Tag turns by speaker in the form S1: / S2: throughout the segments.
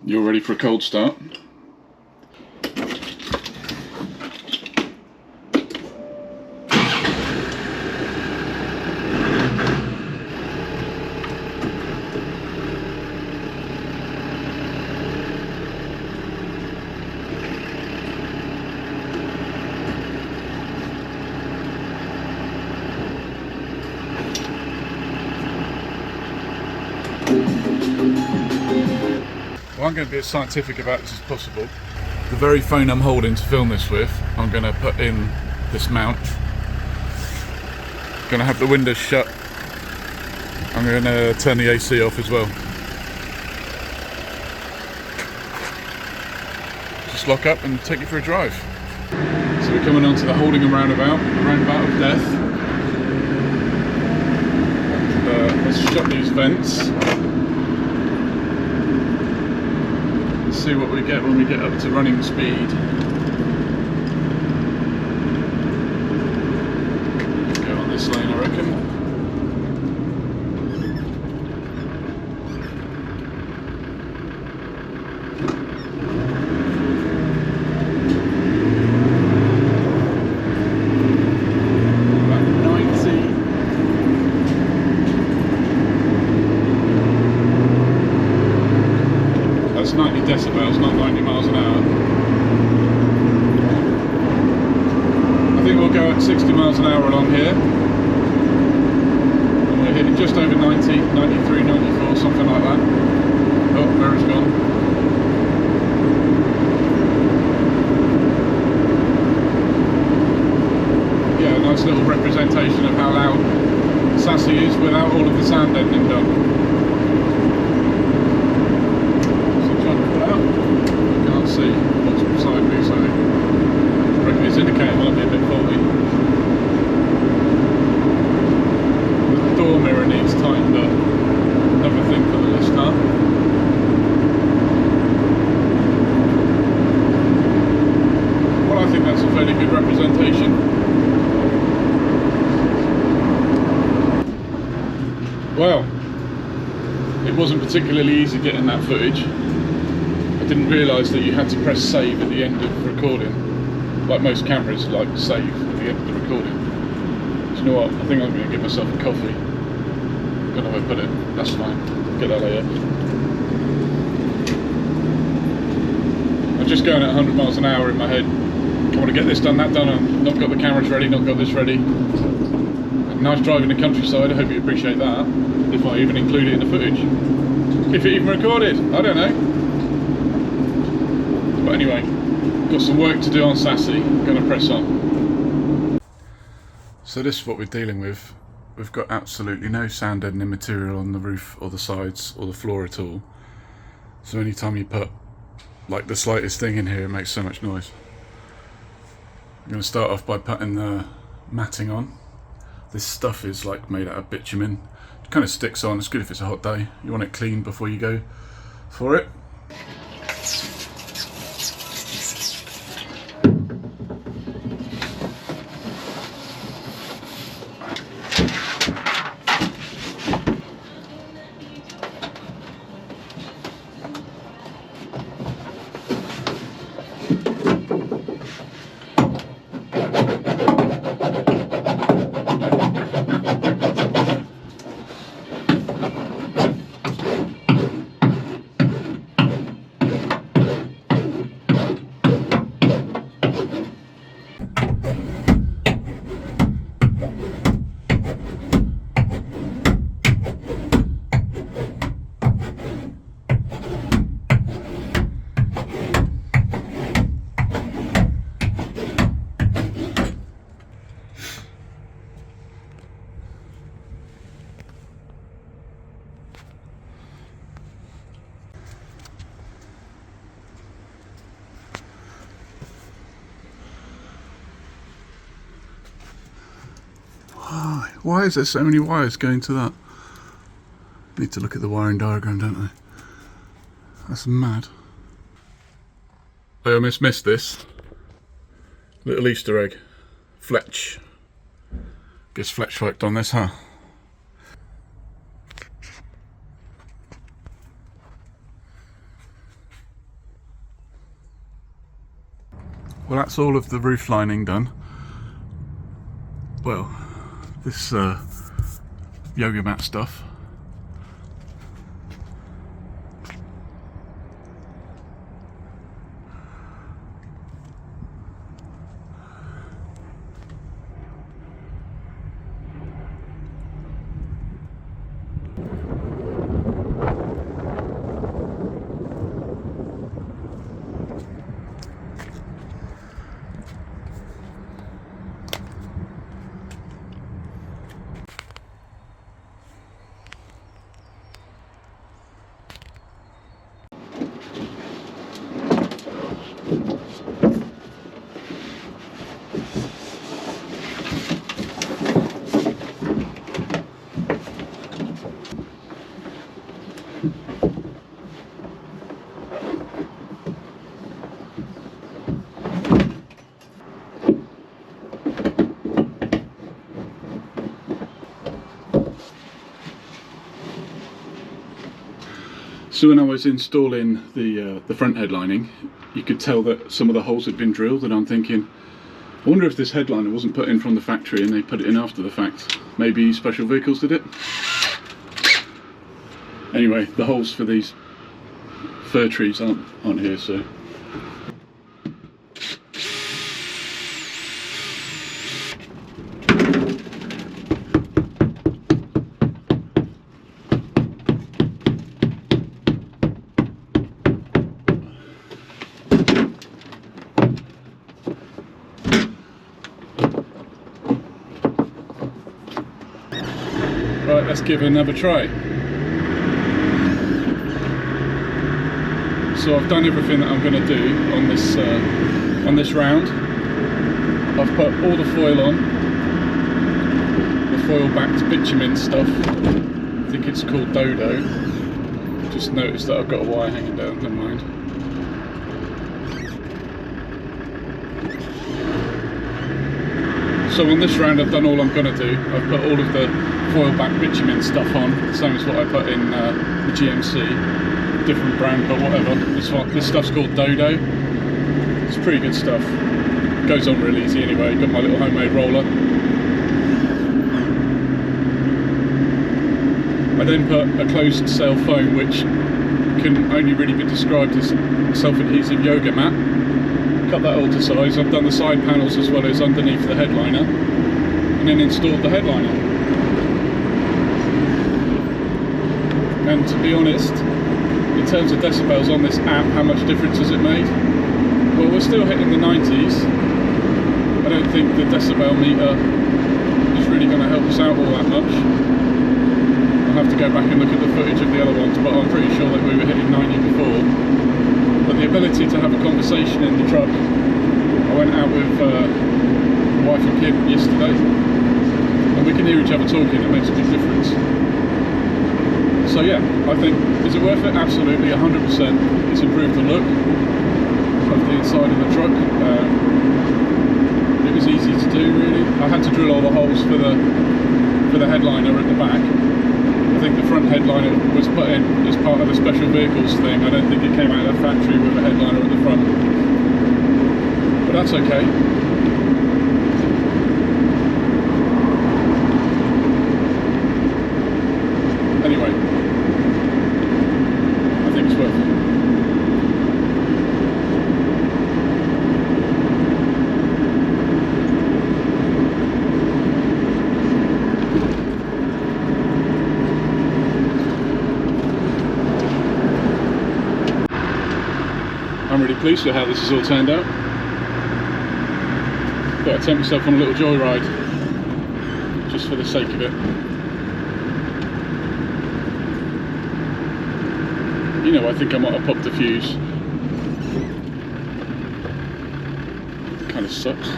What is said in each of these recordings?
S1: You're ready for a cold start? Well, I'm going to be as scientific about this as possible. The very phone I'm holding to film this with, I'm going to put in this mount. Going to have the windows shut. I'm going to turn the AC off as well. Just lock up and take you for a drive. So we're coming onto the holding a roundabout of death. And, let's shut these vents. See what we get when we get up to running speed. Go on this lane, I reckon. That's 90 decibels, not 90 miles an hour. I think we'll go at 60 miles an hour along here. And we're hitting just over 90, 93, 94, something like that. Oh, mirror's gone. Yeah, a nice little representation of how loud Sassy is without all of the sound deadening done. See what's beside me, so I reckon his indicator might be a bit faulty. The door mirror needs tightened up. Another thing for the listener. Well, I think that's a fairly good representation. Well, it wasn't particularly easy getting that footage. I didn't realise that you had to press save at the end of recording, like most cameras like save at the end of the recording. Do you know what? I think I'm going to give myself a coffee. I don't know where I put it. That's fine. Get that later. I'm just going at 100 miles an hour in my head. I want to get this done, that done. I've not got the cameras ready, not got this ready. Nice drive in the countryside. I hope you appreciate that. If I even include it in the footage. If it even recorded. I don't know. But anyway, got some work to do on Sassy, gonna press on. So this is what we're dealing with. We've got absolutely no sound deadening material on the roof or the sides or the floor at all. So anytime you put like the slightest thing in here, it makes so much noise. I'm gonna start off by putting the matting on. This stuff is like made out of bitumen. It kind of sticks on, it's good if it's a hot day. You want it clean before you go for it. Why is there so many wires going to that? Need to look at the wiring diagram, don't I? That's mad. I almost missed this. Little Easter egg. Fletch. Guess Fletch worked on this, huh? Well, that's all of the roof lining done. Well, this yoga mat stuff. So when I was installing the front headlining, you could tell that some of the holes had been drilled, and I'm thinking, I wonder if this headliner wasn't put in from the factory and they put it in after the fact. Maybe Special Vehicles did it? Anyway, the holes for these fir trees aren't here, so... Right, let's give it another try. So I've done everything that I'm going to do on this round. I've put all the foil on, the foil backed bitumen stuff. I think it's called Dodo. Just noticed that I've got a wire hanging down, never mind. So on this round I've done all I'm going to do. I've put all of the foil back bitumen stuff on, same as what I put in the GMC, different brand but whatever. This stuff's called Dodo. It's pretty good stuff. Goes on real easy anyway. Got my little homemade roller. I then put a closed cell foam, which can only really be described as self-adhesive yoga mat. Cut that all to size. I've done the side panels as well as underneath the headliner, and then installed the headliner. And to be honest, in terms of decibels on this app, how much difference has it made? Well, we're still hitting the 90s. I don't think the decibel meter is really going to help us out all that much. I'll have to go back and look at the footage of the other ones, but I'm pretty sure that we were hitting 90 before. But the ability to have a conversation in the truck, I went out with my wife and kid yesterday, and we can hear each other talking. It makes a big difference. So yeah, I think, is it worth it? Absolutely, 100%. It's improved the look of the inside of the truck. It was easy to do, really. I had to drill all the holes for the headliner at the back. I think the front headliner was put in as part of the Special Vehicles thing. I don't think it came out of the factory with a headliner at the front. But that's okay. Anyway, I think it's worth it. I'm really pleased with how this has all turned out. Thought I'd take myself on a little joyride, just for the sake of it. You know, I think I might have popped a fuse. Kind of sucks.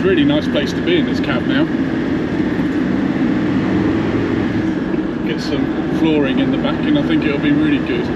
S1: Really nice place to be in this cab now. Get some flooring in the back and I think it'll be really good.